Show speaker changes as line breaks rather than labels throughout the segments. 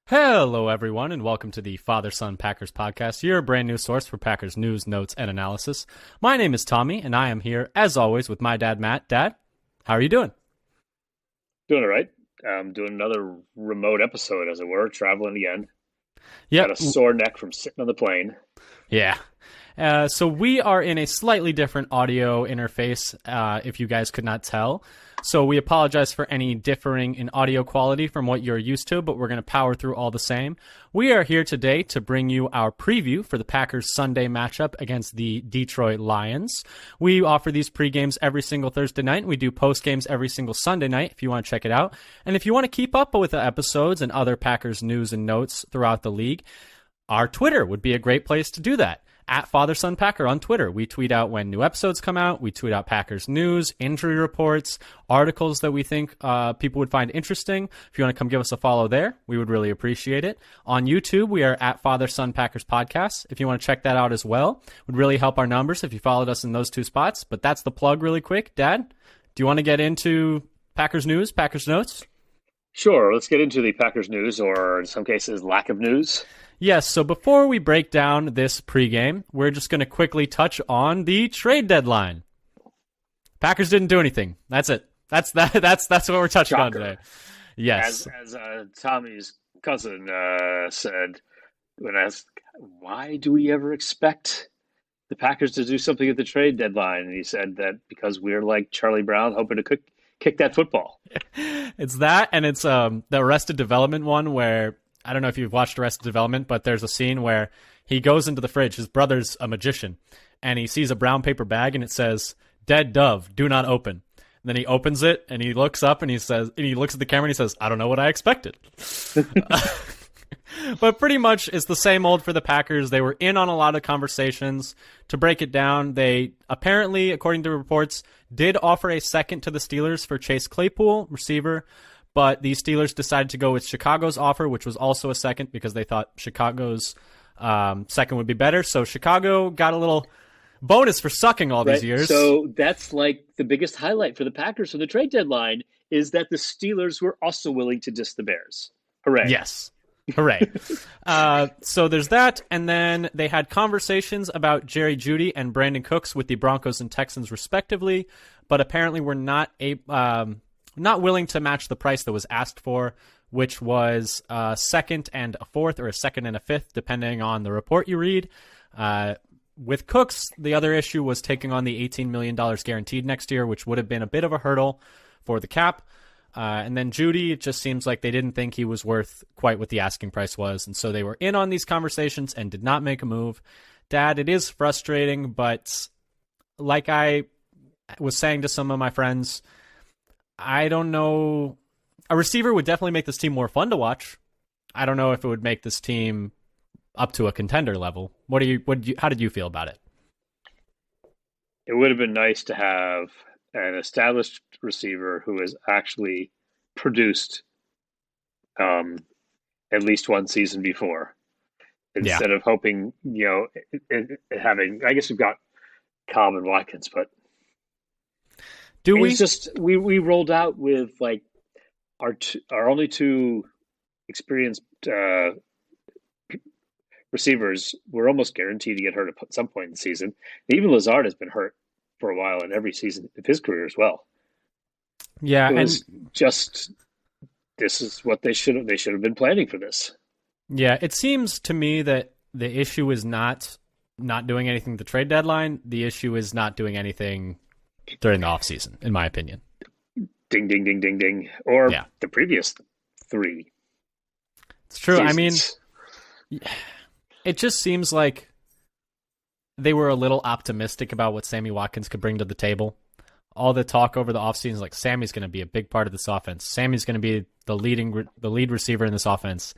Hello, everyone, and welcome to the Father-Son Packers podcast, your brand new source for Packers news, notes, and analysis. My name is Tommy, and I am here, as always, with my dad, Matt. Dad, how are you doing?
Doing all right. Doing another remote episode, as it were, traveling again. Got
Yep.
a sore neck from sitting on the plane.
Yeah. So we are in a slightly different audio interface, if you guys could not tell. So we apologize for any differing in audio quality from what you're used to, but we're going to power through all the same. We are here today to bring you our preview for the Packers Sunday matchup against the Detroit Lions. We offer these pre-games every single Thursday night. We do post-games every single Sunday night if you want to check it out. And if you want to keep up with the episodes and other Packers news and notes throughout the league, our Twitter would be a great place to do that. At FatherSonPacker on Twitter. We tweet out when new episodes come out. We tweet out Packers news, injury reports, articles that we think people would find interesting. If you want to come give us a follow there, we would really appreciate it. On YouTube, we are at FatherSonPackers Podcast. If you want to check that out as well, it would really help our numbers if you followed us in those two spots. But that's the plug really quick. Dad, do you want to get into Packers news, Packers notes?
Sure, let's get into the Packers news, or in some cases, lack of news.
Yes, so before we break down this pregame, we're just going to quickly touch on the trade deadline. Packers didn't do anything. That's it. That's what we're touching on today. Yes.
As Tommy's cousin said when asked, why do we ever expect the Packers to do something at the trade deadline? And he said that because we're like Charlie Brown hoping to kick that football.
It's that, and it's the Arrested Development one where, I don't know if you've watched Arrested Development, but there's a scene where he goes into the fridge. His brother's a magician, and he sees a brown paper bag, and it says, "Dead dove, do not open." And then he opens it, and he looks up, and he looks at the camera, and he says, "I don't know what I expected." But pretty much it's the same old for the Packers. They were in on a lot of conversations. To break it down, they apparently, according to reports, did offer a second to the Steelers for Chase Claypool, receiver. But the Steelers decided to go with Chicago's offer, which was also a second because they thought Chicago's second would be better. So Chicago got a little bonus for sucking all these years.
So that's like the biggest highlight for the Packers for the trade deadline is that the Steelers were also willing to diss the Bears. Hooray.
Yes. Hooray. So there's that. And then they had conversations about Jerry Jeudy and Brandon Cooks with the Broncos and Texans respectively, but apparently were not willing to match the price that was asked for, which was a second and a fourth or a second and a fifth, depending on the report you read. With Cooks, the other issue was taking on the $18 million guaranteed next year, which would have been a bit of a hurdle for the cap. And then Jeudy, it just seems like they didn't think he was worth quite what the asking price was. And so they were in on these conversations and did not make a move. Dad, it is frustrating, but like I was saying to some of my friends, I don't know. A receiver would definitely make this team more fun to watch. I don't know if it would make this team up to a contender level. How did you feel about it?
It would have been nice to have an established receiver who has actually produced at least one season before, instead of hoping, having. I guess we've got Cobb and Watkins, but we rolled out with like our only two experienced receivers. We're almost guaranteed to get hurt at some point in the season. And even Lazard has been hurt for a while in every season of his career as well.
Yeah,
this is what they should have been planning for this.
Yeah, it seems to me that the issue is not doing anything at the trade deadline. The issue is not doing anything during the offseason, in my opinion.
Ding, ding, ding, ding, ding. Or the previous three.
It's true.
Seasons.
I mean, it just seems like they were a little optimistic about what Sammy Watkins could bring to the table. All the talk over the offseason is like, Sammy's going to be a big part of this offense. Sammy's going to be the lead receiver in this offense.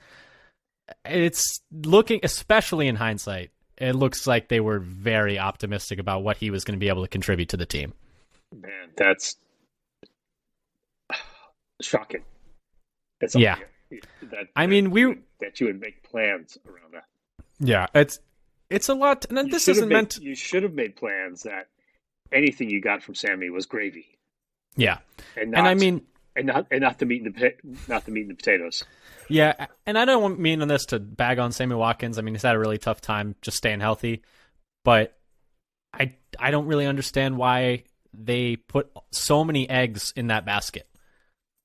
It's looking, especially in hindsight, it looks like they were very optimistic about what he was going to be able to contribute to the team.
Man, that's shocking. That you would make plans around that.
Yeah, it's a lot. And this isn't meant.
You should have made plans that anything you got from Sammy was gravy.
Yeah,
and
I mean,
not the meat and the potatoes.
Yeah, and I don't mean on this to bag on Sammy Watkins. I mean, he's had a really tough time just staying healthy, but I don't really understand why they put so many eggs in that basket.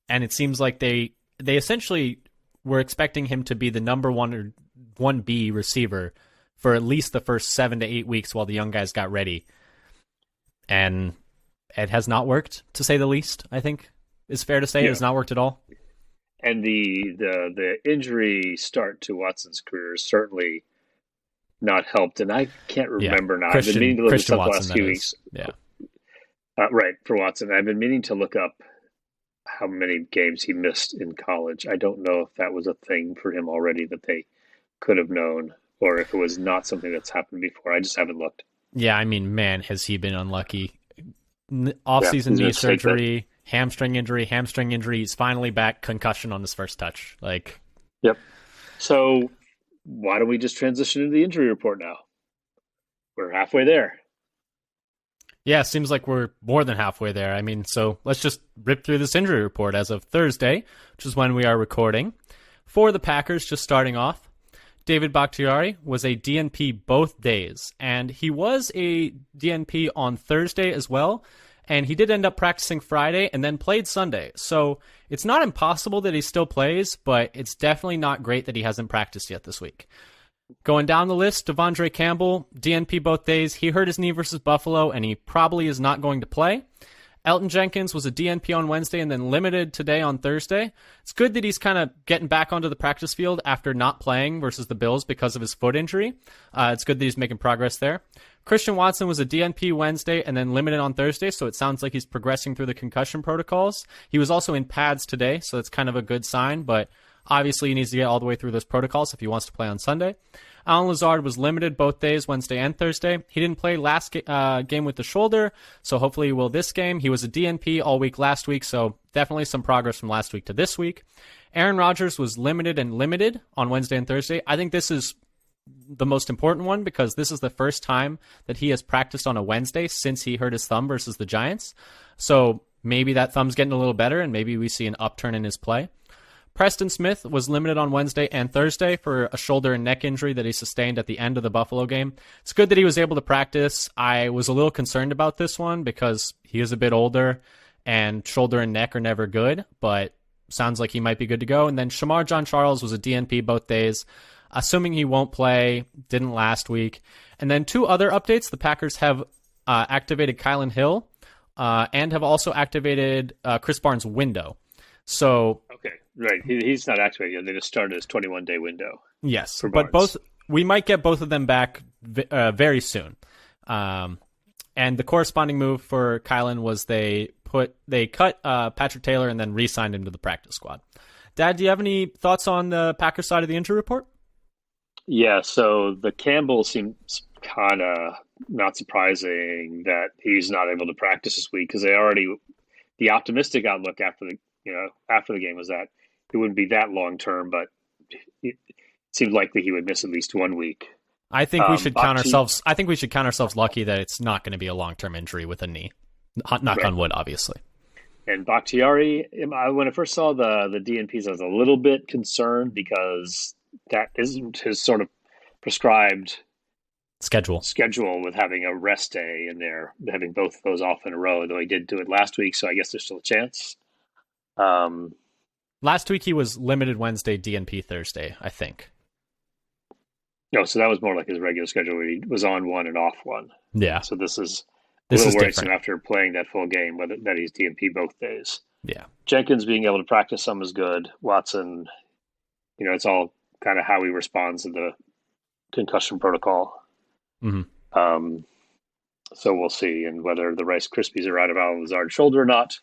And it seems like they essentially were expecting him to be the number 1 or 1B receiver for at least the first 7 to 8 weeks while the young guys got ready. And it has not worked, to say the least, I think is fair to say. It has not worked at all.
And the injury start to Watson's career is certainly not helped. And I can't remember now. I've been meaning to look this up the last few weeks.
Yeah.
Right, for Watson. I've been meaning to look up how many games he missed in college. I don't know if that was a thing for him already that they could have known, or if it was not something that's happened before. I just haven't looked.
Yeah, I mean, man, has he been unlucky. Off-season knee surgery, hamstring injury. He's finally back, concussion on his first touch.
Yep. So why don't we just transition into the injury report now? We're halfway there.
Yeah, seems like we're more than halfway there. I mean, so let's just rip through this injury report as of Thursday, which is when we are recording. For the Packers, just starting off, David Bakhtiari was a DNP both days, and he was a DNP on Thursday as well, and he did end up practicing Friday and then played Sunday. So it's not impossible that he still plays, but it's definitely not great that he hasn't practiced yet this week. Going down the list, De'Vondre Campbell, DNP both days. He hurt his knee versus Buffalo, and he probably is not going to play. Elton Jenkins was a DNP on Wednesday and then limited today on Thursday. It's good that he's kind of getting back onto the practice field after not playing versus the Bills because of his foot injury. It's good that he's making progress there. Christian Watson was a DNP Wednesday and then limited on Thursday, so it sounds like he's progressing through the concussion protocols. He was also in pads today, so that's kind of a good sign, but obviously he needs to get all the way through those protocols if he wants to play on Sunday. Alan Lazard was limited both days, Wednesday and Thursday. He didn't play last game with the shoulder, so hopefully he will this game. He was a DNP all week last week, so definitely some progress from last week to this week. Aaron Rodgers was limited on Wednesday and Thursday. I think this is the most important one because this is the first time that he has practiced on a Wednesday since he hurt his thumb versus the Giants. So maybe that thumb's getting a little better and maybe we see an upturn in his play. Preston Smith was limited on Wednesday and Thursday for a shoulder and neck injury that he sustained at the end of the Buffalo game. It's good that he was able to practice. I was a little concerned about this one because he is a bit older and shoulder and neck are never good, but sounds like he might be good to go. And then Shamar John-Charles was a DNP both days, assuming he won't play, didn't last week. And then two other updates. The Packers have activated Kylan Hill and have also activated Chris Barnes' window. So
okay, right. He's not activated yet. They just started his 21-day window.
Yes, but we might get both of them back very soon. And the corresponding move for Kylan was they cut Patrick Taylor and then re-signed him to the practice squad. Dad, do you have any thoughts on the Packers side of the injury report?
Yeah, so the Campbell seems kind of not surprising that he's not able to practice this week because the optimistic outlook after the game was that it wouldn't be that long term, but it seems likely he would miss at least 1 week.
I think we should count ourselves. I think we should count ourselves lucky that it's not going to be a long-term injury with a knee. Knock on wood, obviously.
And Bakhtiari, when I first saw the DNPs, I was a little bit concerned because that isn't his sort of prescribed schedule with having a rest day in there, having both of those off in a row, though he did do it last week, so I guess there's still a chance.
Last week he was limited Wednesday, DNP Thursday, I think.
No, so that was more like his regular schedule where he was on one and off one.
Yeah.
So this is a little worrisome after playing that full game, that he's DNP both days.
Yeah.
Jenkins being able to practice some is good. Watson, it's all kind of how he responds to the concussion protocol.
Mm-hmm.
So we'll see, and whether the Rice Krispies are out of Alan Lazard's shoulder or not,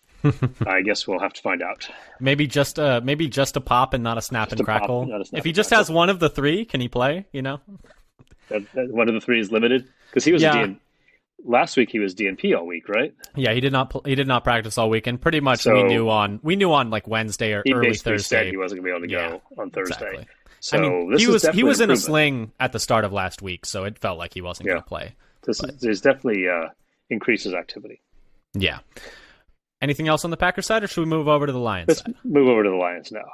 I guess we'll have to find out.
Maybe just a pop and not a snap and crackle. If he just has one of the three, can he play?
That one of the three is limited because he was last week. He was DNP all week, right?
Yeah, he did not practice all week, and pretty much we knew on like Wednesday or early Thursday
said he wasn't going to be able to go on Thursday.
Exactly.
So
he was in a sling at the start of last week, so it felt like he wasn't going to play.
There's definitely increases activity.
Yeah. Anything else on the Packers side, or should we move over to the Lions
Let's
side?
move over to the Lions now.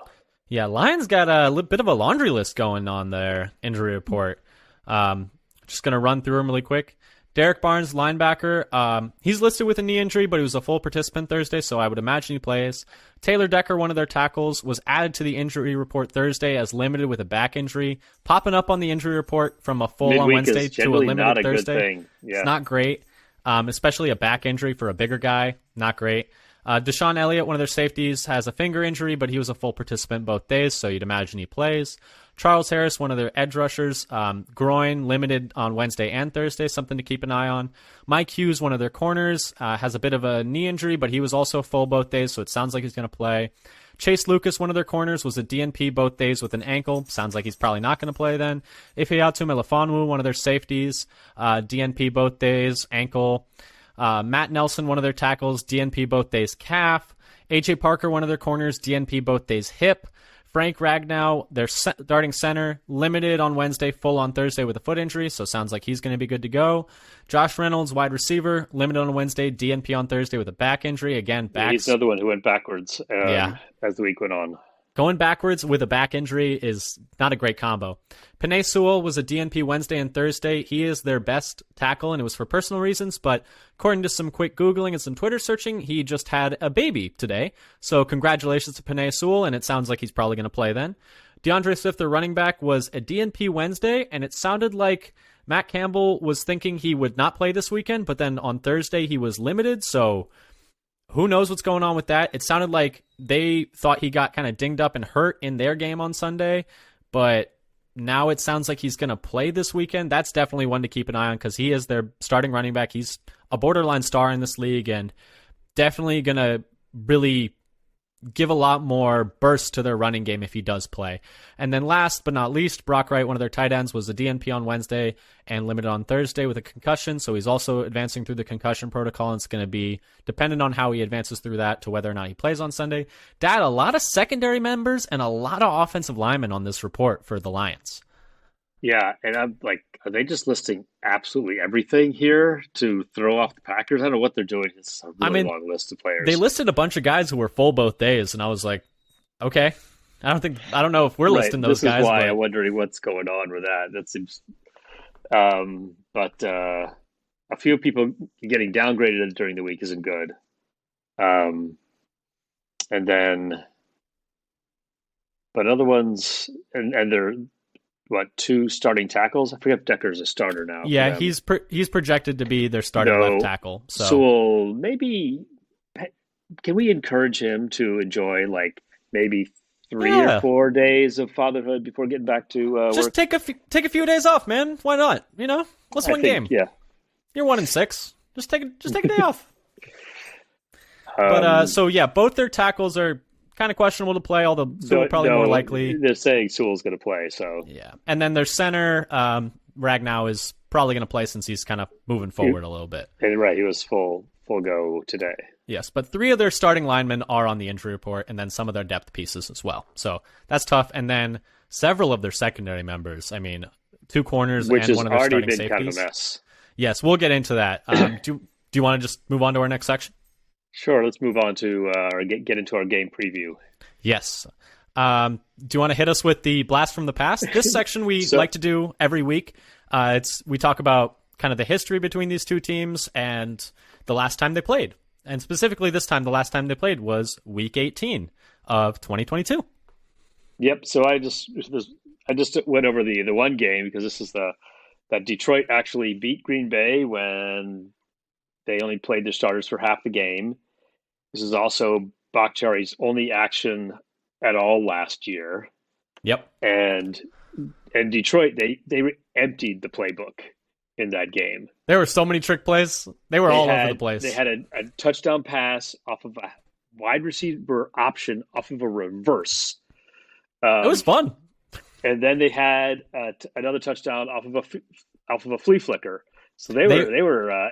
Yeah, Lions got a bit of a laundry list going on their injury report. Just going to run through them really quick. Derek Barnes, linebacker, he's listed with a knee injury, but he was a full participant Thursday, so I would imagine he plays. Taylor Decker, one of their tackles, was added to the injury report Thursday as limited with a back injury, popping up on the injury report from a full on Wednesday to a limited
not a
Thursday.
Good thing. Yeah.
It's not great, especially a back injury for a bigger guy. Not great. Deshaun Elliott, one of their safeties, has a finger injury, but he was a full participant both days, so you'd imagine he plays. Charles Harris, one of their edge rushers, groin limited on Wednesday and Thursday, something to keep an eye on. Mike Hughes, one of their corners, has a bit of a knee injury, but he was also full both days, so it sounds like he's going to play. Chase Lucas, one of their corners, was a DNP both days with an ankle. Sounds like he's probably not going to play then. Ifeatu Melifonwu, one of their safeties, DNP both days, ankle. Matt Nelson, one of their tackles, DNP both days, calf. AJ Parker, one of their corners, DNP both days, hip. Frank Ragnow, their starting center, limited on Wednesday, full on Thursday with a foot injury, so sounds like he's going to be good to go. Josh Reynolds, wide receiver, limited on Wednesday, DNP on Thursday with a back injury. Again, back.
He's another one who went backwards as the week went on.
Going backwards with a back injury is not a great combo. Penei Sewell was a DNP Wednesday and Thursday. He is their best tackle, and it was for personal reasons, but according to some quick Googling and some Twitter searching, he just had a baby today. So congratulations to Penei Sewell, and it sounds like he's probably going to play then. DeAndre Swift, their running back, was a DNP Wednesday, and it sounded like Matt Campbell was thinking he would not play this weekend, but then on Thursday he was limited, so who knows what's going on with that? It sounded like they thought he got kind of dinged up and hurt in their game on Sunday, but now it sounds like he's going to play this weekend. That's definitely one to keep an eye on because he is their starting running back. He's a borderline star in this league and definitely going to really give a lot more burst to their running game if he does play. And then last but not least, Brock Wright, one of their tight ends, was a DNP on Wednesday and limited on Thursday with a concussion. So he's also advancing through the concussion protocol, and it's going to be dependent on how he advances through that to whether or not he plays on Sunday. Dad, a lot of secondary members and a lot of offensive linemen on this report for the Lions.
Yeah, and I'm like, are they just listing absolutely everything here to throw off the Packers? I don't know what they're doing. It's a really long list of players.
They listed a bunch of guys who were full both days, and I was like, okay. I don't know if we're listing those guys.
This is why I'm wondering what's going on with that. That seems, but a few people getting downgraded during the week isn't good. And then, but other ones, and they're two starting tackles? I forget if Decker's a starter now.
Yeah, he's projected to be their starting left tackle.
So maybe can we encourage him to enjoy maybe 3 or 4 days of fatherhood before getting back to
just
work?
take a few days off, man. Why not? Let's win game.
Yeah,
you're 1-6. Just take a day off. But both their tackles are kind of questionable to play, although Sewell probably more likely.
They're saying Sewell's going to play, so
yeah. And then their center, Ragnow, is probably going to play since he's kind of moving forward a little bit.
And he was full go today.
Yes, but 3 of their starting linemen are on the injury report, and then some of their depth pieces as well. So that's tough. And then several of their secondary members. I mean, 2 corners and one of their starting safeties. Which has already been kind of a mess. Yes, we'll get into that. Do you want to just move on to our next section?
Sure, let's move on to get into our game preview.
Yes. Do you want to hit us with the blast from the past? This section we like to do every week. We talk about kind of the history between these two teams and the last time they played. And specifically this time, the last time they played was Week 18 of 2022.
Yep. So I just went over the one game because this is that Detroit actually beat Green Bay when they only played their starters for half the game. This is also Bakhtiari's only action at all last year.
Yep.
And Detroit, they emptied the playbook in that game.
There were so many trick plays. They were all over the place.
They had a touchdown pass off of a wide receiver option off of a reverse.
It was fun.
And then they had another touchdown off of a flea flicker. So they were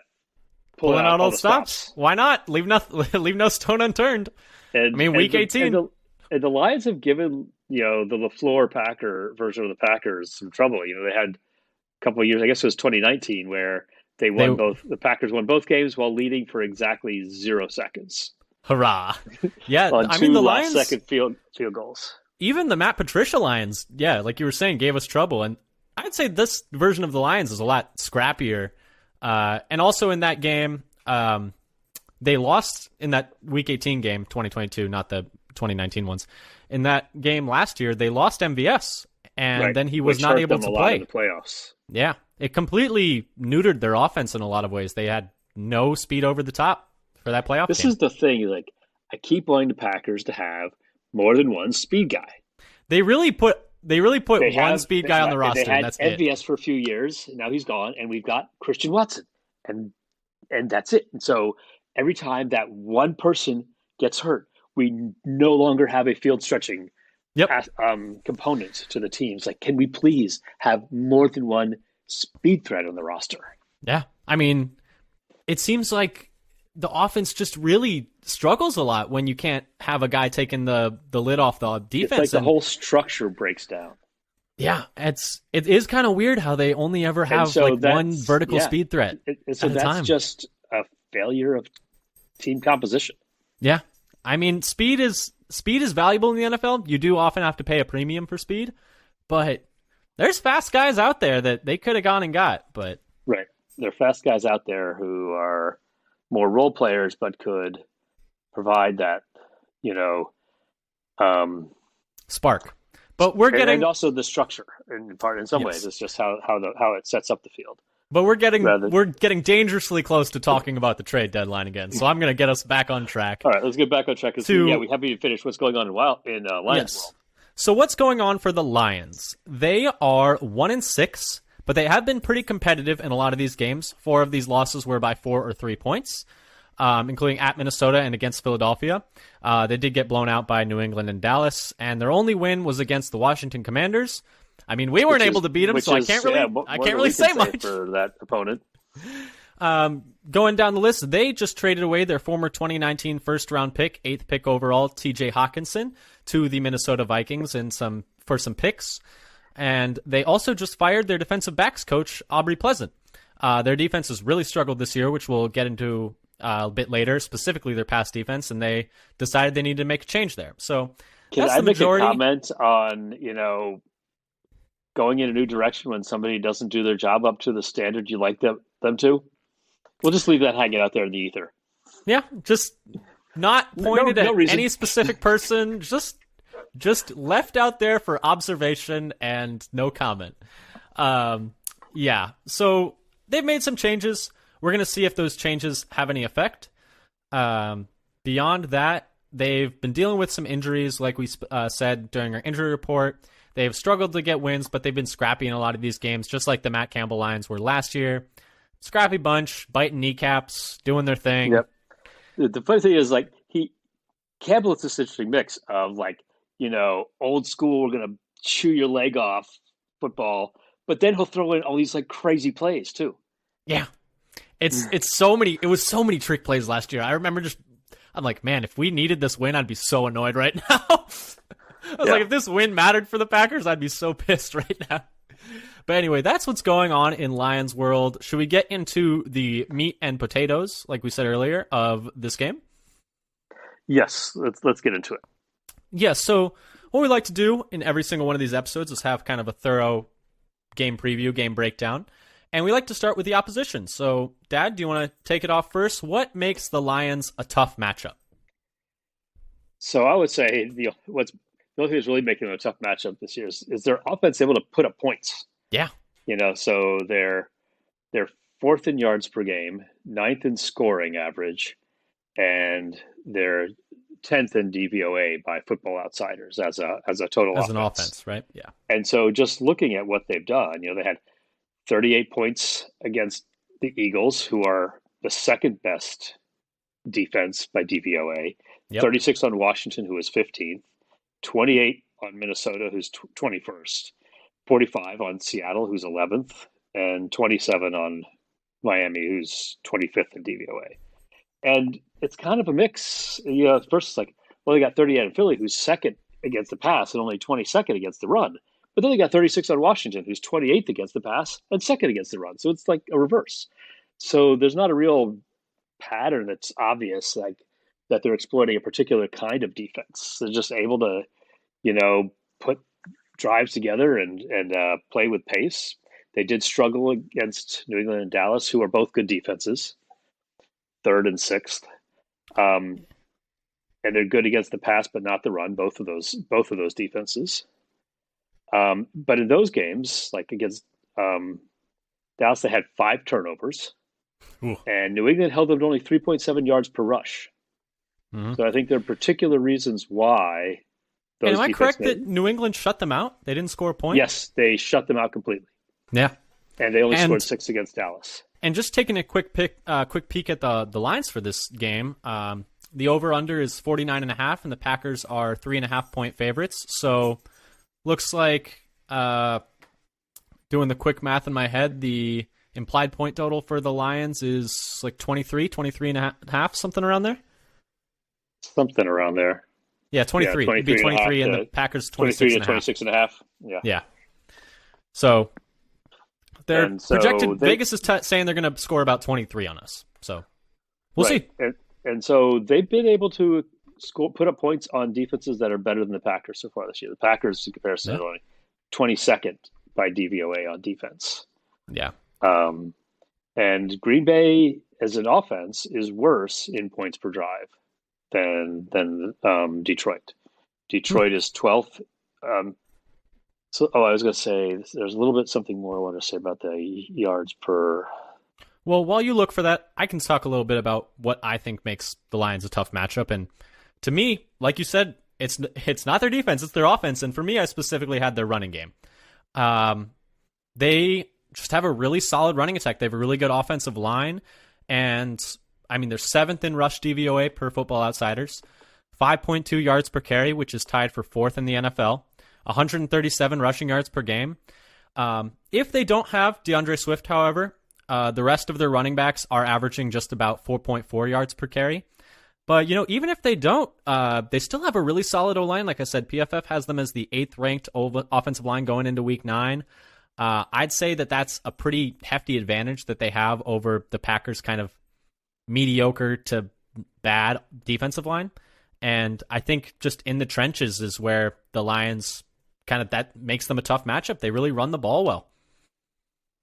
pulling out all the stops.
Why not? Leave no stone unturned. Week 18.
And the Lions have given the LaFleur Packer version of the Packers some trouble. They had a couple of years, I guess it was 2019, where the Packers won both games while leading for exactly 0 seconds.
Hurrah. Yeah,
on
I
two
mean, the
last
Lions,
second field goals.
even the Matt Patricia Lions, yeah, like you were saying, gave us trouble. And I'd say this version of the Lions is a lot scrappier. And also in that game, they lost in that Week 18 game, 2022, not the 2019 ones. In that game last year, they lost MVS, and then he was not able to play
in the playoffs.
Yeah, it completely neutered their offense in a lot of ways. They had no speed over the top for that playoff
This
game.
is the thing. Like, I keep wanting the Packers to have more than one speed guy.
They really put one speed guy on the roster.
They had
and that's
MVS for a few years. Now he's gone, and we've got Christian Watson, and that's it. And so every time that one person gets hurt, we no longer have a field stretching component to the teams. Like, can we please have more than one speed threat on the roster?
Yeah, I mean, it seems like the offense just really struggles a lot when you can't have a guy taking the lid off the defense.
It's like the whole structure breaks down.
Yeah, it is kind of weird how they only ever have one vertical speed threat.
So that's just a failure of team composition.
Yeah, I mean, speed is valuable in the NFL. You do often have to pay a premium for speed, but there's fast guys out there that they could have gone and got. But
right, there are fast guys out there who are more role players, but could provide that,
spark. But we're getting,
and also the structure in some ways. It's just how it sets up the field.
But we're getting dangerously close to talking about the trade deadline again. So I'm going to get us back on track.
All right, let's get back on track. We haven't even finished what's going on in Lions world.
So what's going on for the Lions? They are 1-6, but they have been pretty competitive in a lot of these games. 4 of these losses were by 4 or 3 points, including at Minnesota and against Philadelphia. They did get blown out by New England and Dallas, and their only win was against the Washington Commanders. I mean, we weren't able to beat them, so I can't really say much
for that opponent.
Going down the list, they just traded away their former 2019 first-round pick, 8th pick overall, T.J. Hawkinson, to the Minnesota Vikings for some picks. And they also just fired their defensive backs coach, Aubrey Pleasant. Their defense has really struggled this year, which we'll get into a bit later, specifically their pass defense, and they decided they needed to make a change there. So
Can I make a comment on, going in a new direction when somebody doesn't do their job up to the standard you like them to? We'll just leave that hanging out there in the ether.
Yeah, just not pointed at any specific person, just left out there for observation and no comment. Yeah, so they've made some changes. We're going to see if those changes have any effect. Beyond that, they've been dealing with some injuries, like we said during our injury report. They've struggled to get wins, but they've been scrappy in a lot of these games, just like the Matt Campbell Lions were last year. Scrappy bunch, biting kneecaps, doing their thing.
Yep. The funny thing is, Campbell is this interesting mix of, old school, we're going to chew your leg off football, but then he'll throw in all these, crazy plays, too.
Yeah. It was so many trick plays last year. I remember I'm like, man, if we needed this win, I'd be so annoyed right now. I was like, if this win mattered for the Packers, I'd be so pissed right now. But anyway, that's what's going on in Lions world. Should we get into the meat and potatoes, like we said earlier, of this game?
Yes, let's get into it.
Yes, so what we like to do in every single one of these episodes is have kind of a thorough game preview, game breakdown. And we like to start with the opposition. So, Dad, do you want to take it off first? What makes the Lions a tough matchup?
So I would say the only thing that's really making them a tough matchup this year is their offense able to put up points.
Yeah.
So they're 4th in yards per game, 9th in scoring average, and they're 10th in DVOA by Football Outsiders as a total offense.
As an offense, right? Yeah.
And so just looking at what they've done, they had 38 points against the Eagles, who are the second best defense by DVOA, 36 on Washington, who is 15th, 28 on Minnesota, who's 21st, 45 on Seattle, who's 11th, and 27 on Miami, who's 25th in DVOA. And it's kind of a mix. First it's they got 38 on Philly, who's second against the pass and only 22nd against the run. But then they got 36 on Washington, who's 28th against the pass and second against the run. So it's like a reverse. So there's not a real pattern that's obvious. that they're exploiting a particular kind of defense. They're just able to, put drives together and play with pace. They did struggle against New England and Dallas, who are both good defenses, 3rd and 6th. And they're good against the pass, but not the run. Both of those defenses. But in those games, like against Dallas, they had 5 turnovers.
Ooh.
And New England held them to only 3.7 yards per rush.
Mm-hmm.
So I think there are particular reasons why.
Am I correct that New England shut them out? They didn't score a point?
Yes, they shut them out completely.
Yeah.
And they only scored 6 against Dallas.
And just taking a quick peek at the lines for this game, the over-under is 49.5, and the Packers are 3.5-point favorites. So looks like, doing the quick math in my head, the implied point total for the Lions is like 23 and a half, something around there?
Something around there.
Yeah, 23. It'd be 23 and the Packers 26
to 26 and a half.
Yeah. So they're projected. Vegas is saying they're going to score about 23 on us. So we'll see.
And so they've been able to put up points on defenses that are better than the Packers so far this year. The Packers, in comparison, are only 22nd by DVOA on defense.
Yeah.
And Green Bay as an offense is worse in points per drive than Detroit. Detroit is 12th. I was going to say there's a little bit something more I want to say about the yards per.
Well, while you look for that, I can talk a little bit about what I think makes the Lions a tough matchup. And to me, like you said, it's not their defense, it's their offense. And for me, I specifically had their running game. They just have a really solid running attack. They have a really good offensive line. And, I mean, they're 7th in rush DVOA per Football Outsiders. 5.2 yards per carry, which is tied for 4th in the NFL. 137 rushing yards per game. If they don't have DeAndre Swift, however, the rest of their running backs are averaging just about 4.4 yards per carry. But, even if they don't, they still have a really solid O-line. Like I said, PFF has them as the 8th ranked offensive line going into Week 9. I'd say that that's a pretty hefty advantage that they have over the Packers' kind of mediocre to bad defensive line. And I think just in the trenches is where the Lions that makes them a tough matchup. They really run the ball well.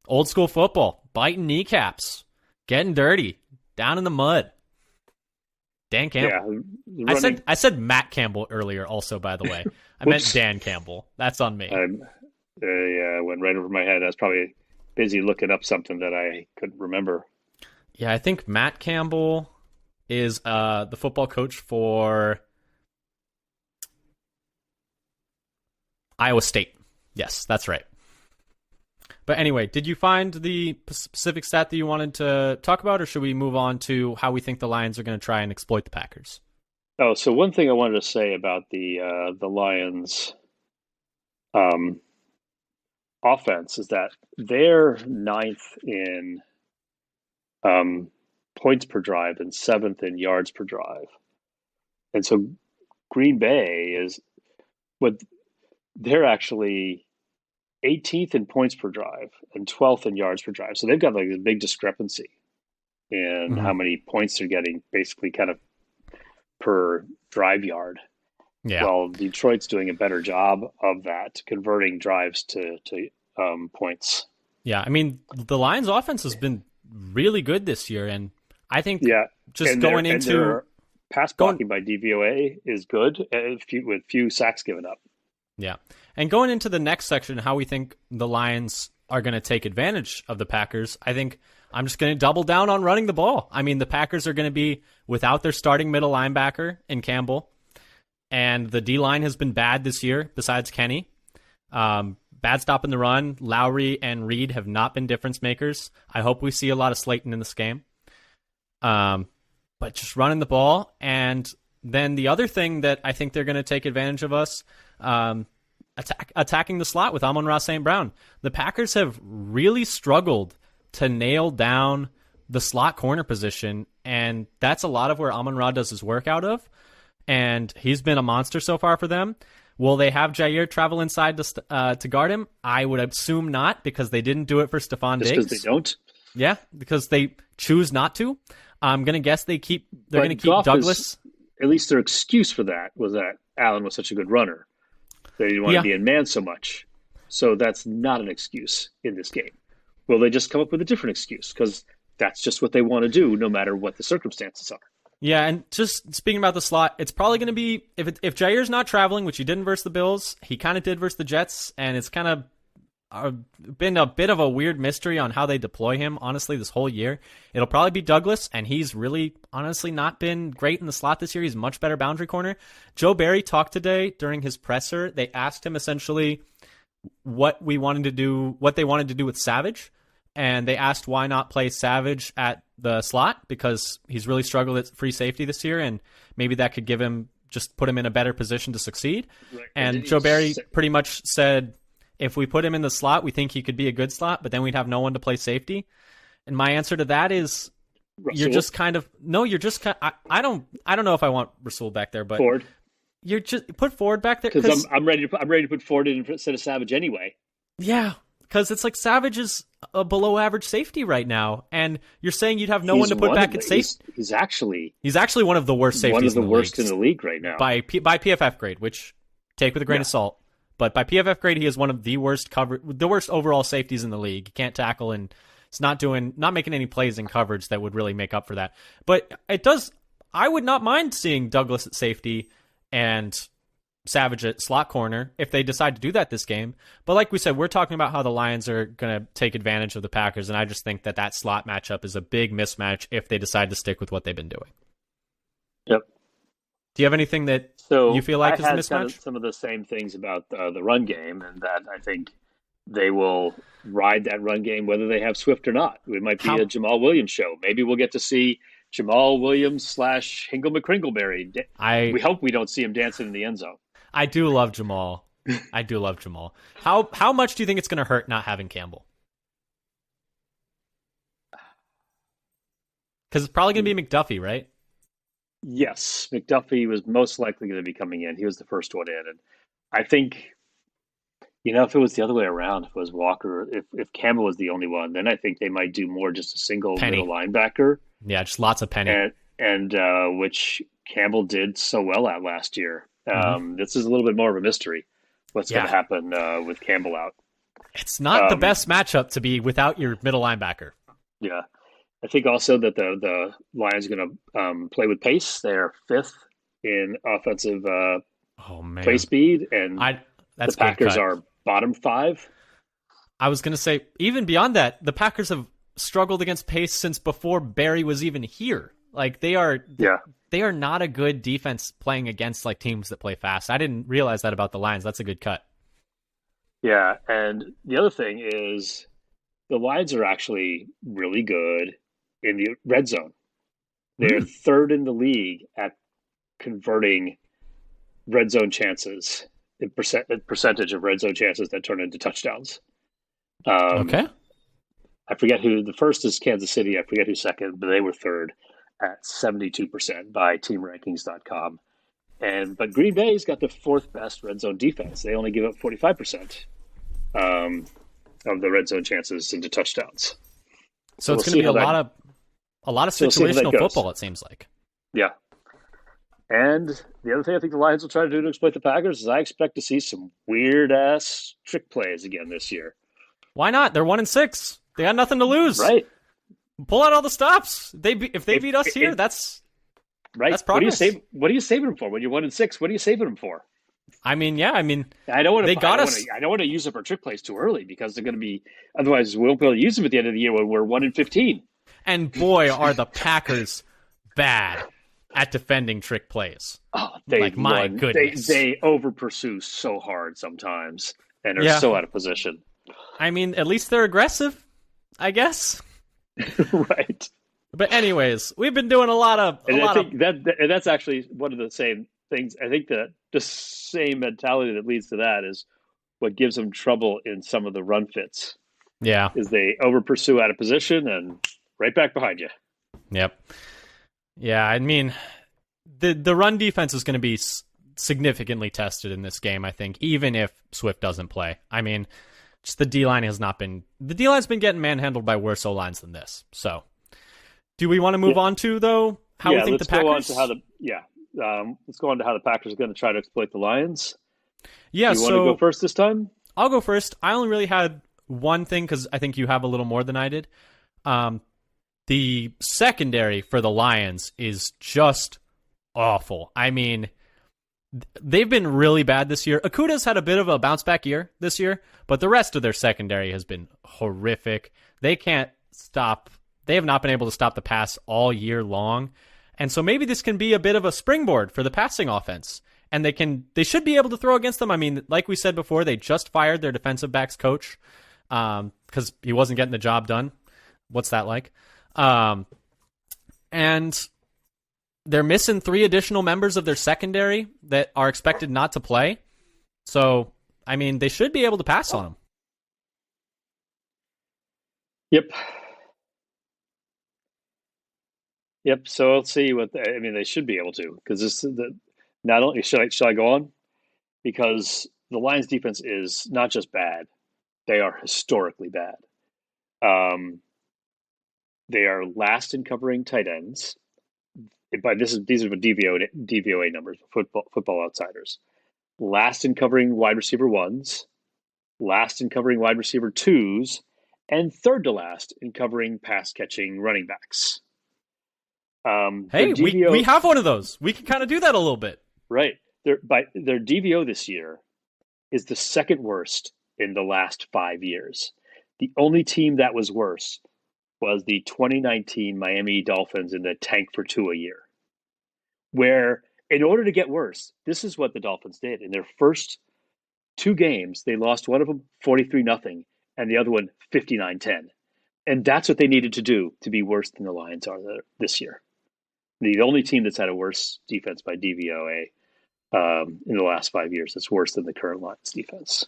Old school football, biting kneecaps, getting dirty, down in the mud. Dan Campbell. Yeah, I said Matt Campbell earlier also, by the way. I meant Dan Campbell. That's on me.
Yeah, it went right over my head. I was probably busy looking up something that I couldn't remember.
Yeah, I think Matt Campbell is the football coach for Iowa State. Yes, that's right. But anyway, did you find the specific stat that you wanted to talk about, or should we move on to how we think the Lions are going to try and exploit the Packers?
Oh, so one thing I wanted to say about the Lions offense is that they're 9th in points per drive and 7th in yards per drive. And so Green Bay they're actually 18th in points per drive and 12th in yards per drive. So they've got like a big discrepancy in how many points they're getting basically kind of per drive yard.
Yeah.
While Detroit's doing a better job of that, converting drives to points.
Yeah, I mean, the Lions offense has been really good this year, and I think going into
pass blocking by DVOA is good with few sacks given up.
Yeah. And going into the next section, how we think the Lions are going to take advantage of the Packers, I think I'm just going to double down on running the ball. I mean, the Packers are going to be without their starting middle linebacker in Campbell, and the D-line has been bad this year, besides Kenny. Bad stop in the run. Lowry and Reed have not been difference makers. I hope we see a lot of Slayton in this game. But just running the ball. And then the other thing that I think they're going to take advantage of us, attacking the slot with Amon-Ra St. Brown. The Packers have really struggled to nail down the slot corner position, and that's a lot of where Amon-Ra does his work out of, and he's been a monster so far for them. Will they have Jair travel inside to guard him? I would assume not, because they didn't do it for Stephon Diggs.
Just because they don't?
Yeah, because they choose not to. I'm going to guess they're going to keep Douglas.
at least their excuse for that was that Allen was such a good runner. They didn't want to be in man so much. So that's not an excuse in this game. Will they just come up with a different excuse? Because that's just what they want to do, no matter what the circumstances are.
Yeah, and just speaking about the slot, it's probably going to be, if Jair's not traveling, which he didn't versus the Bills, he kind of did versus the Jets, and it's kind of been a bit of a weird mystery on how they deploy him, honestly, this whole year. It'll probably be Douglas, and he's really, honestly, not been great in the slot this year. He's a much better boundary corner. Joe Barry talked today during his presser. They asked him essentially what they wanted to do with Savage, and they asked why not play Savage at the slot, because he's really struggled at free safety this year, and maybe that could put him in a better position to succeed. Right. And Joe Barry pretty much said, if we put him in the slot, we think he could be a good slot, but then we'd have no one to play safety. And my answer to that is, Rasul? I don't know if I want Rasul back there, but
Ford.
You're just put Ford back there
because I'm ready to put Ford in instead of Savage anyway.
Yeah, because it's like Savage is a below average safety right now, and you're saying you'd have no one to put back at safety.
He's actually
one of the worst safeties.
One of the worst in the league right now
by PFF grade, which take with a grain of salt. But by PFF grade, he is one of the worst overall safeties in the league. He can't tackle, and it's not making any plays in coverage that would really make up for that. But I would not mind seeing Douglas at safety and Savage at slot corner if they decide to do that this game. But like we said, we're talking about how the Lions are going to take advantage of the Packers, and I just think that slot matchup is a big mismatch if they decide to stick with what they've been doing.
Yep.
Do you have anything that you feel like is a mismatch?
Kind of some of the same things about the run game, and that I think they will ride that run game whether they have Swift or not. It might be a Jamal Williams show. Maybe we'll get to see Jamal Williams / Hingle McCringleberry. We hope we don't see him dancing in the end zone.
I do love Jamal. How much do you think it's going to hurt not having Campbell? Because it's probably going to be McDuffie, right?
Yes, McDuffie was most likely going to be coming in. He was the first one in. And I think, if it was the other way around, if it was Walker, if Campbell was the only one, then I think they might do more just a single middle linebacker.
Yeah, just lots of penny.
And which Campbell did so well at last year. This is a little bit more of a mystery. What's going to happen with Campbell out?
It's not the best matchup to be without your middle linebacker.
Yeah. I think also that the Lions are going to play with pace. They're 5th in offensive play speed, and the Packers are bottom 5.
I was going to say, even beyond that, the Packers have struggled against pace since before Barry was even here. Like they are not a good defense playing against like teams that play fast. I didn't realize that about the Lions. That's a good cut.
Yeah, and the other thing is the Lions are actually really good in the red zone. They're 3rd in the league at converting red zone chances, percentage of red zone chances that turn into touchdowns.
Okay.
I forget who the first is. Kansas City. I forget who's second, but they were 3rd at 72% by TeamRankings.com. But Green Bay's got the 4th best red zone defense. They only give up 45% of the red zone chances into touchdowns.
So it's going to be a lot of situational football, it seems like.
Yeah. And the other thing I think the Lions will try to do to exploit the Packers is I expect to see some weird-ass trick plays again this year.
Why not? They're 1-6. They got nothing to lose.
Right.
Pull out all the stops. If they beat us here, that's
right.
That's progress.
What are you saving them for? When you're 1-6, what are you saving them for?
I mean,
I don't want to use up our trick plays too early because they're going to be. Otherwise, we won't be able to use them at the end of the year when we're 1-15.
And boy, are the Packers bad at defending trick plays.
Oh,
my goodness,
they over pursue so hard sometimes and are so out of position.
I mean, at least they're aggressive, I guess.
Right.
But anyways, we've been doing I
think that's actually one of the same things. I think that the same mentality that leads to that is what gives them trouble in some of the run fits.
Yeah.
Is they over pursue out of position and right back behind you.
Yep. Yeah, I mean, the run defense is going to be significantly tested in this game, I think, even if Swift doesn't play. I mean, just the D-line has not been... The D-line's been getting manhandled by worse O-lines than this. So, do we want to move on to, though, how we think the Packers...
Go on to let's go on to how the Packers are going to try to exploit the Lions.
Yeah,
Do you want to go first this time?
I'll go first. I only really had one thing because I think you have a little more than I did. The secondary for the Lions is just awful. I mean, they've been really bad this year. Okuda's had a bit of a bounce back year this year, but the rest of their secondary has been horrific. They can't stop. They have not been able to stop the pass all year long. And so maybe this can be a bit of a springboard for the passing offense. And they should be able to throw against them. I mean, like we said before, they just fired their defensive backs coach because he wasn't getting the job done. What's that like? And they're missing 3 additional members of their secondary that are expected not to play. So, I mean, they should be able to pass on them.
Yep. So let's see they should be able to, because not only should I go on, because the Lions defense is not just bad, they are historically bad. They are last in covering tight ends. These are DVOA numbers, Football Outsiders. Last in covering wide receiver ones, last in covering wide receiver twos, and third to last in covering pass catching running backs.
Hey, we have one of those. We can kind of do that a little bit.
Right. Their DVO this year is the second worst in the last 5 years. The only team that was worse was the 2019 Miami Dolphins in the tank for 2 a year, where in order to get worse, this is what the Dolphins did. In their first 2 games, they lost one of them 43-0 and the other one 59-10. And that's what they needed to do to be worse than the Lions are this year. The only team that's had a worse defense by DVOA in the last 5 years that's worse than the current Lions defense.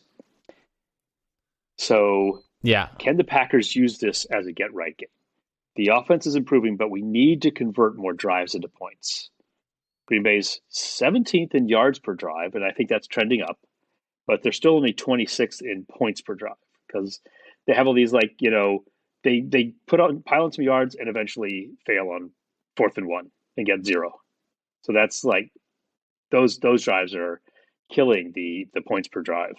So,
yeah,
can the Packers use this as a get-right game? The offense is improving, but we need to convert more drives into points. Green Bay's 17th in yards per drive, and I think that's trending up, but they're still only 26th in points per drive because they have all these, they pile on some yards and eventually fail on 4th and 1 and get 0. So that's like those drives are killing the points per drive.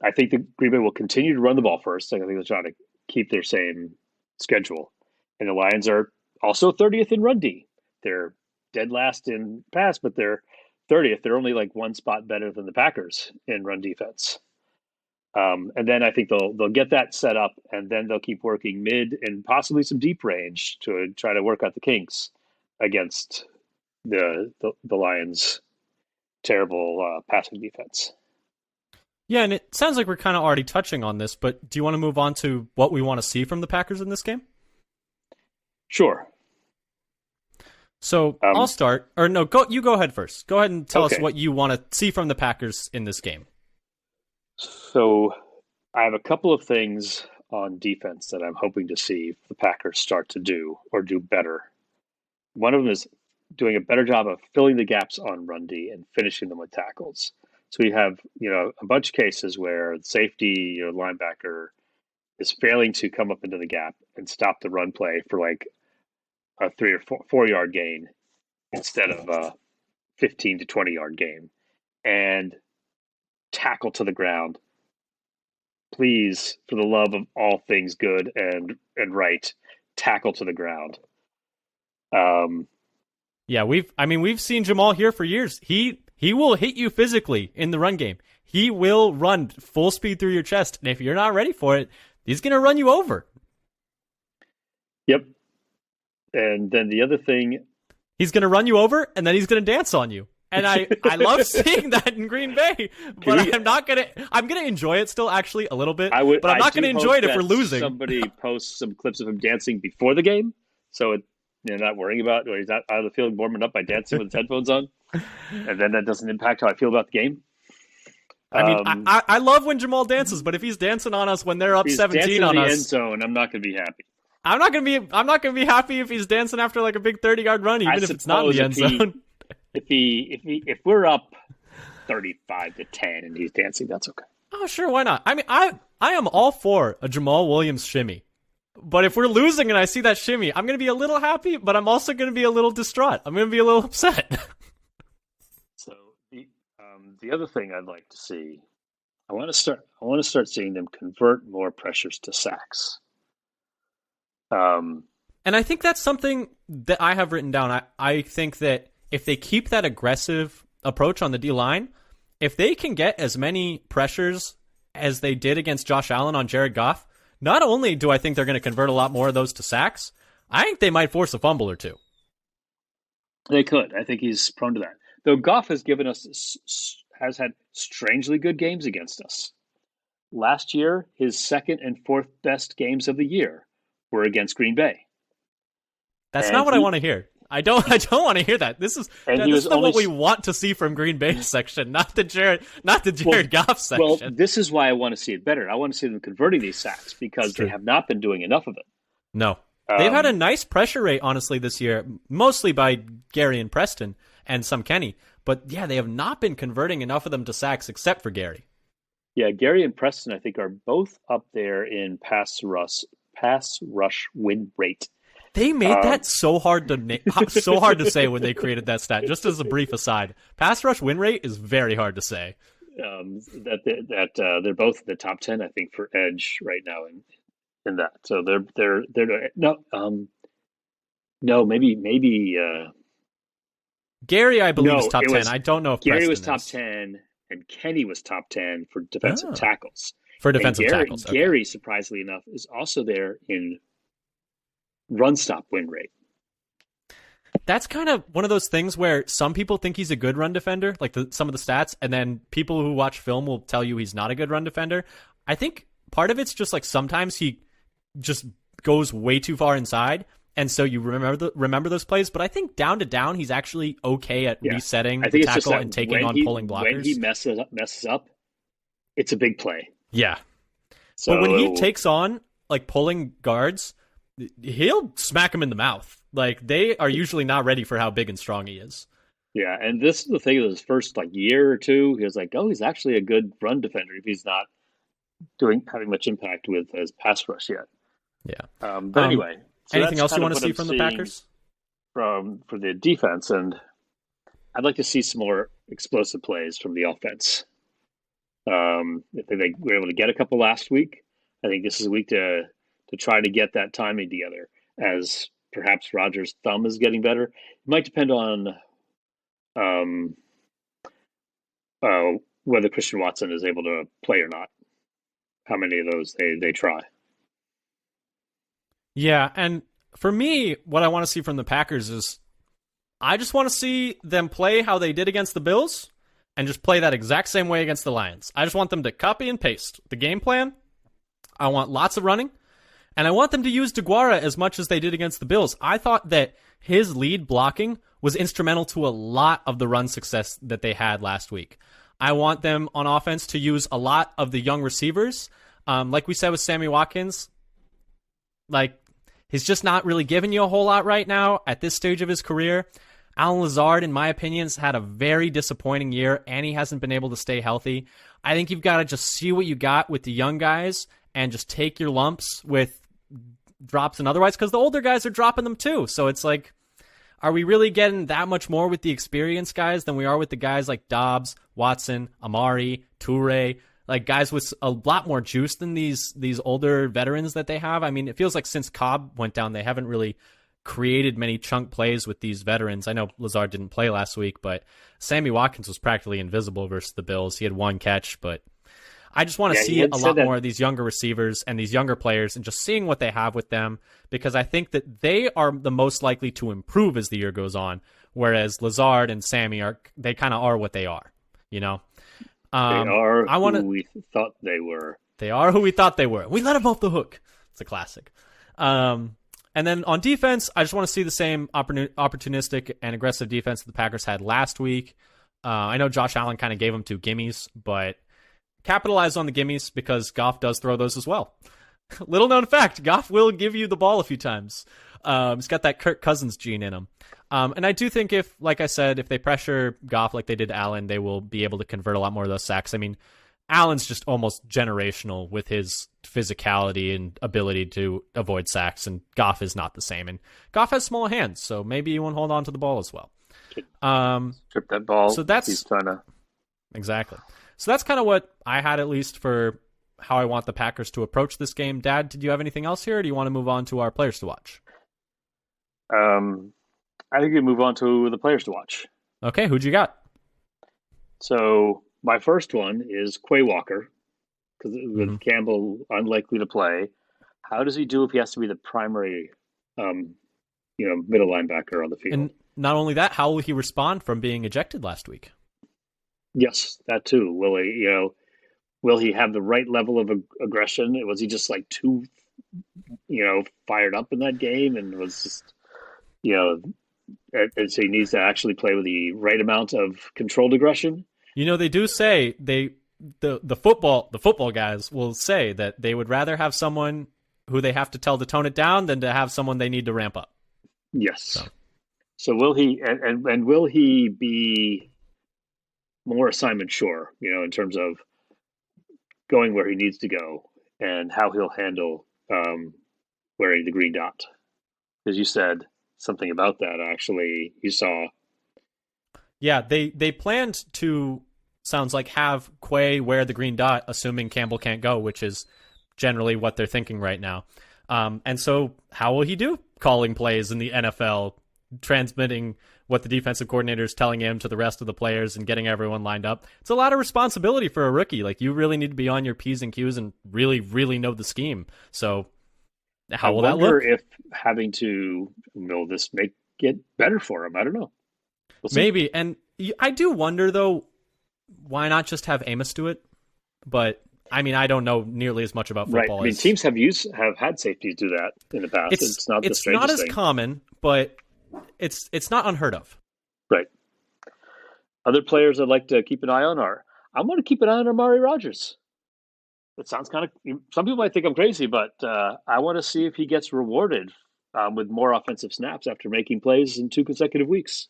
I think the Green Bay will continue to run the ball first. I think they're trying to keep their same schedule. And the Lions are also 30th in run D. They're dead last in pass, but they're 30th. They're only like one spot better than the Packers in run defense. And then I think they'll get that set up, and then they'll keep working mid and possibly some deep range to try to work out the kinks against the Lions' terrible passing defense.
Yeah, and it sounds like we're kind of already touching on this, but do you want to move on to what we want to see from the Packers in this game?
Sure.
So I'll start. Or no, you go ahead first. Go ahead and tell us what you want to see from the Packers in this game.
So I have a couple of things on defense that I'm hoping to see the Packers start to do or do better. One of them is doing a better job of filling the gaps on run D and finishing them with tackles. So we have, a bunch of cases where safety or linebacker is failing to come up into the gap and stop the run play for like a 3 or 4 yard gain instead of a 15 to 20 yard gain, and tackle to the ground. Please, for the love of all things good and right, tackle to the ground.
Yeah, we've seen Jamal here for years. He will hit you physically in the run game. He will run full speed through your chest, and if you're not ready for it, he's going to run you over.
Yep. And then the other thing,
he's going to run you over, and then he's going to dance on you. And I love seeing that in Green Bay, but I'm gonna enjoy it still actually a little bit. But I'm not gonna enjoy it if we're losing.
Somebody posts some clips of him dancing before the game, so you're not worrying about where he's out of the field warming up by dancing with his headphones on, and then that doesn't impact how I feel about the game.
I mean, I love when Jamal dances, but if he's dancing on us when they're up 17 on us,
in the end zone, I'm not gonna be happy.
I'm not gonna be happy if he's dancing after like a big 30-yard run, even if it's not in the end zone.
If we're up 35-10 and he's dancing, that's okay.
Oh, sure, why not? I mean, I am all for a Jamal Williams shimmy. But if we're losing and I see that shimmy, I'm going to be a little happy, but I'm also going to be a little distraught. I'm going to be a little upset.
So the other thing I'd like to see, I want to start seeing them convert more pressures to sacks.
And I think that's something that I have written down. I think that if they keep that aggressive approach on the D-line, if they can get as many pressures as they did against Josh Allen on Jared Goff, not only do I think they're going to convert a lot more of those to sacks, I think they might force a fumble or two.
They could. I think he's prone to that. Though Goff has had strangely good games against us. Last year, his second and fourth best games of the year were against Green Bay.
That's not what I want to hear. I don't want to hear that. This is not what we want to see from Green Bay section, not the Jared Goff section.
Well, this is why I want to see it better. I want to see them converting these sacks because they have not been doing enough of it.
No. They've had a nice pressure rate, honestly, this year, mostly by Gary and Preston and some Kenny. But, yeah, they have not been converting enough of them to sacks except for Gary.
Yeah, Gary and Preston, I think, are both up there in pass rush win rate.
They made that so hard to say when they created that stat. Just as a brief aside, pass rush win rate is very hard to say.
That they're both in the top 10, I think, for edge right now in that. So they're maybe
Gary, I believe, is top 10. I don't know if
Gary
Preston
was top
is.
10 and Kenny was top 10 for defensive tackles.
For defensive tackles. Okay.
Gary, surprisingly enough, is also there in run stop win rate.
That's kind of one of those things where some people think he's a good run defender, like some of the stats, and then people who watch film will tell you he's not a good run defender. I think part of it's just like sometimes he just goes way too far inside, and so you remember those plays. But I think down to down, he's actually okay at resetting the tackle and taking on pulling blockers.
When he messes up, it's a big play.
Yeah. So, but when he takes on like pulling guards, he'll smack him in the mouth. Like, they are usually not ready for how big and strong he is.
Yeah, and this is the thing of his first year or two. He was like, oh, he's actually a good run defender if he's not having much impact with his pass rush yet.
Yeah.
But anyway, so
anything else you want to see from the Packers?
For the defense, and I'd like to see some more explosive plays from the offense. If they were able to get a couple last week, I think this is a week to try to get that timing together, as perhaps Rodgers' thumb is getting better. It might depend on whether Christian Watson is able to play or not. How many of those they try.
Yeah, and for me, what I want to see from the Packers is I just want to see them play how they did against the Bills and just play that exact same way against the Lions. I just want them to copy and paste the game plan. I want lots of running. And I want them to use DeGuara as much as they did against the Bills. I thought that his lead blocking was instrumental to a lot of the run success that they had last week. I want them on offense to use a lot of the young receivers. Like we said with Sammy Watkins, like, he's just not really giving you a whole lot right now at this stage of his career. Allen Lazard, in my opinion, has had a very disappointing year, and he hasn't been able to stay healthy. I think you've got to just see what you got with the young guys and just take your lumps with drops and otherwise, because the older guys are dropping them too. So it's like, are we really getting that much more with the experienced guys than we are with the guys like Dobbs, Watson, Amari, Toure, like guys with a lot more juice than these older veterans that they have? I mean, it feels like since Cobb went down, they haven't really created many chunk plays with these veterans. I know Lazard didn't play last week, but Sammy Watkins was practically invisible versus the Bills. He had one catch, but I just want to see a lot more of these younger receivers and these younger players and just seeing what they have with them, because I think that they are the most likely to improve as the year goes on, whereas Lazard and Sammy they kind of are what they are, you know?
They are who we thought they were.
They are who we thought they were. We let them off the hook. It's a classic. And then on defense, I just want to see the same opportunistic and aggressive defense that the Packers had last week. I know Josh Allen kind of gave them 2 gimmies, but capitalize on the gimmies because Goff does throw those as well. Little known fact, Goff will give you the ball a few times. He's got that Kirk Cousins gene in him. And I do think if, like I said, if they pressure Goff like they did Allen, they will be able to convert a lot more of those sacks. I mean, Allen's just almost generational with his physicality and ability to avoid sacks, and Goff is not the same. And Goff has small hands, so maybe he won't hold on to the ball as well.
Strip that ball.
So that's
he's trying to...
Exactly. So that's kind of what I had, at least for how I want the Packers to approach this game. Dad, did you have anything else here, or do you want to move on to our players to watch?
I think we move on to the players to watch.
Okay, who'd you got?
So my first one is Quay Walker, because with Campbell unlikely to play, how does he do if he has to be the primary, middle linebacker on the field?
And not only that, how will he respond from being ejected last week?
Yes, that too. Will he have the right level of aggression? Was he just like too, fired up in that game, and was just, and so he needs to actually play with the right amount of controlled aggression?
They do say the football guys will say that they would rather have someone who they have to tell to tone it down than to have someone they need to ramp up.
Yes. So will he and will he be more assignment sure, in terms of going where he needs to go and how he'll handle wearing the green dot? Because you said something about that, actually. You saw.
Yeah, they planned to, sounds like, have Quay wear the green dot, assuming Campbell can't go, which is generally what they're thinking right now. And so how will he do calling plays in the NFL, transmitting what the defensive coordinator is telling him to the rest of the players and getting everyone lined up? It's a lot of responsibility for a rookie. Like, you really need to be on your P's and Q's and really, really know the scheme. So how will that look?
I wonder if having to know this make it better for him. I don't know.
Maybe. And I do wonder, though, why not just have Amos do it? But I mean, I don't know nearly as much about football.
Right. I mean, teams have had safeties do that in the past. It's not the strangest thing.
It's not as common, but it's not unheard of.
Right. Other players I'd like to keep an eye on I want to keep an eye on Amari Rodgers. It sounds kind of, some people might think I'm crazy, but I want to see if he gets rewarded with more offensive snaps after making plays in 2 consecutive weeks.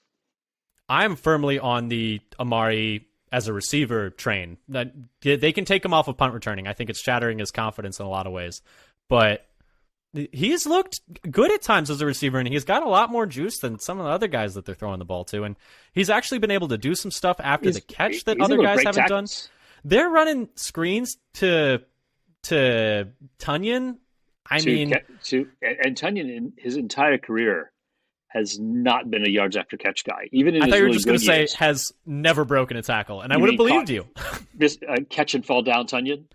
I'm firmly on the Amari as a receiver train. That they can take him off of punt returning. I think it's shattering his confidence in a lot of ways. But he's looked good at times as a receiver, and he's got a lot more juice than some of the other guys that they're throwing the ball to. And he's actually been able to do some stuff after the catch that other guys haven't done. They're running screens to Tunyon. And
Tunyon in his entire career has not been a yards after catch guy. Even in
I
his
thought you were
really
just going to say
years.
Has never broken a tackle, and I would have believed you.
This catch and fall down Tunyon.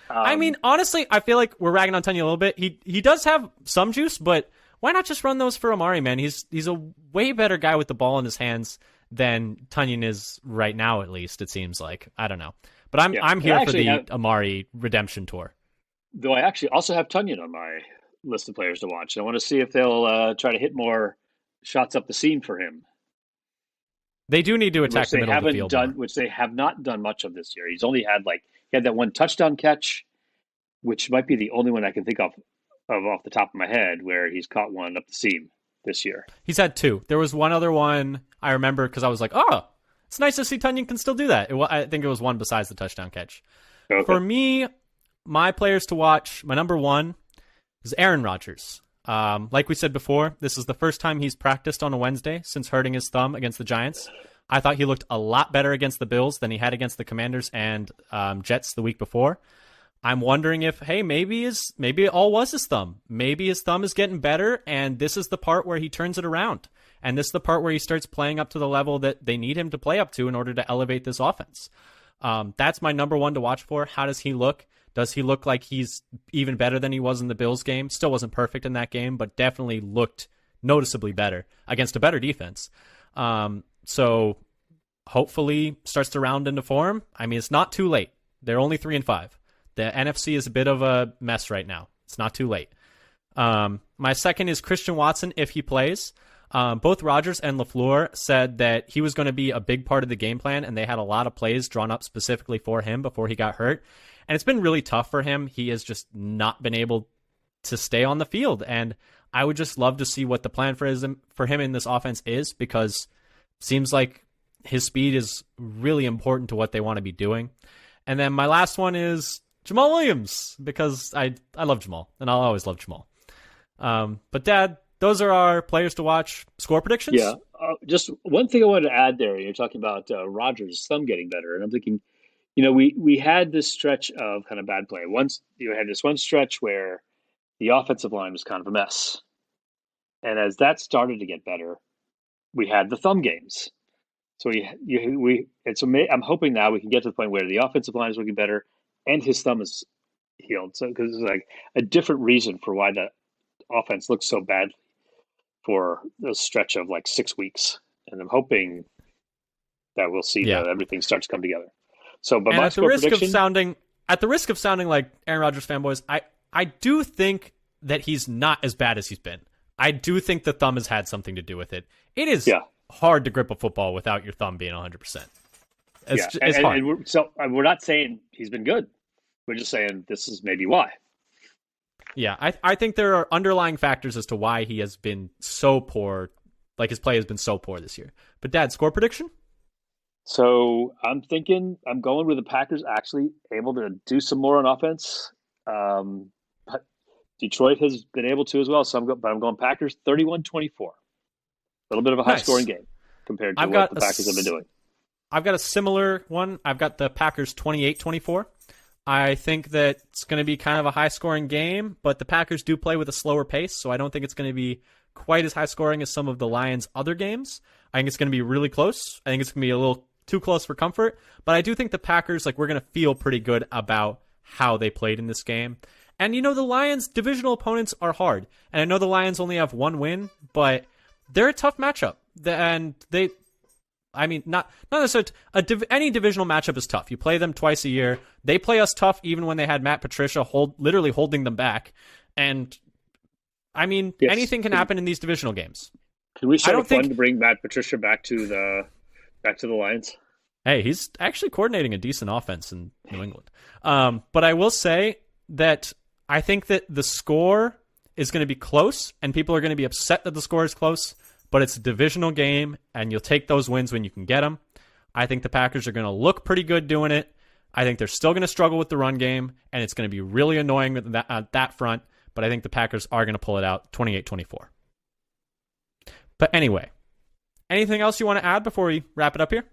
I mean, honestly, I feel like we're ragging on Tunyon a little bit. He does have some juice, but why not just run those for Amari, man? He's a way better guy with the ball in his hands than Tunyon is right now, at least, it seems like. I don't know. But I'm here for the Amari redemption tour.
Though I actually also have Tunyon on my list of players to watch. I want to see if they'll try to hit more shots up the seam for him.
They do need to attack the middle of the field more.
Which they have not done much of this year. He's only had he had that one touchdown catch, which might be the only one I can think of off the top of my head where he's caught one up the seam this year.
He's had 2. There was one other one I remember because I was like, oh, it's nice to see Tunyon can still do that. I think it was one besides the touchdown catch. Okay. For me, my players to watch, my number 1 is Aaron Rodgers. Like we said before, this is the first time he's practiced on a Wednesday since hurting his thumb against the Giants. I thought he looked a lot better against the Bills than he had against the Commanders and Jets the week before. I'm wondering if, hey, maybe it all was his thumb. Maybe his thumb is getting better, and this is the part where he turns it around. And this is the part where he starts playing up to the level that they need him to play up to in order to elevate this offense. That's my number 1 to watch for. How does he look? Does he look like he's even better than he was in the Bills game? Still wasn't perfect in that game, but definitely looked noticeably better against a better defense. So hopefully starts to round into form. I mean, it's not too late. They're only 3-5. The NFC is a bit of a mess right now. It's not too late. My second is Christian Watson if he plays. Both Rodgers and LaFleur said that he was going to be a big part of the game plan, and they had a lot of plays drawn up specifically for him before he got hurt. And it's been really tough for him. He has just not been able to stay on the field. And I would just love to see what the plan for him in this offense is, because it seems like his speed is really important to what they want to be doing. And then my last one is Jamal Williams, because I love Jamal, and I'll always love Jamal. But Dad, those are our players to watch. Score predictions?
Yeah. Just one thing I wanted to add there. You're talking about Rodgers' thumb getting better, and I'm thinking, we had this stretch of kind of bad play. Once you had this one stretch where the offensive line was kind of a mess, and as that started to get better, we had the thumb games. So I'm hoping now we can get to the point where the offensive line is looking better, and his thumb is healed. So because it's like a different reason for why the offense looks so bad for a stretch of like 6 weeks, and I'm hoping that we'll see that everything starts to come together. So, but my score prediction,
at the risk of sounding like Aaron Rodgers fanboys, I do think that he's not as bad as he's been. I do think the thumb has had something to do with it. It is hard to grip a football without your thumb being 100%. It's hard.
And we're not saying he's been good. We're just saying this is maybe why.
Yeah, I think there are underlying factors as to why he has been so poor, like his play has been so poor this year. But Dad, score prediction?
So I'm going with the Packers actually able to do some more on offense. But Detroit has been able to as well. So I'm going Packers 31-24. A little bit of a high-scoring game compared to what the Packers have been doing.
I've got a similar one. I've got the Packers 28-24. I think that it's going to be kind of a high-scoring game, but the Packers do play with a slower pace, so I don't think it's going to be quite as high-scoring as some of the Lions' other games. I think it's going to be really close. I think it's going to be a little too close for comfort, but I do think the Packers, we're going to feel pretty good about how they played in this game. And, the Lions' divisional opponents are hard, and I know the Lions only have one win, but they're a tough matchup, and not necessarily any divisional matchup is tough. You play them twice a year. They play us tough even when they had Matt Patricia literally holding them back. And anything can happen in these divisional games.
Can we start fun to bring Matt Patricia back to the Lions?
Hey, he's actually coordinating a decent offense in New England. But I will say that I think that the score is going to be close, and people are going to be upset that the score is close. But it's a divisional game, and you'll take those wins when you can get them. I think the Packers are going to look pretty good doing it. I think they're still going to struggle with the run game, and it's going to be really annoying with that front. But I think the Packers are going to pull it out 28-24. But anyway, anything else you want to add before we wrap it up here?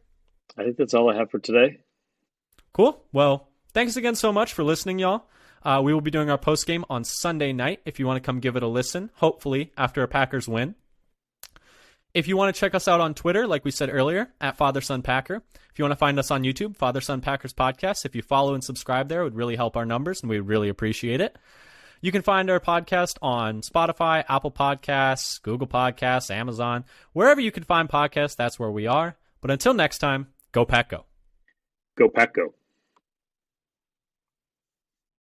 I think that's all I have for today.
Cool. Well, thanks again so much for listening, y'all. We will be doing our postgame on Sunday night if you want to come give it a listen, hopefully after a Packers win. If you want to check us out on Twitter, like we said earlier, at FatherSonPacker. If you want to find us on YouTube, Father Son Packers Podcast. If you follow and subscribe there, it would really help our numbers, and we'd really appreciate it. You can find our podcast on Spotify, Apple Podcasts, Google Podcasts, Amazon. Wherever you can find podcasts, that's where we are. But until next time, go Pack Go.
Go Pack Go.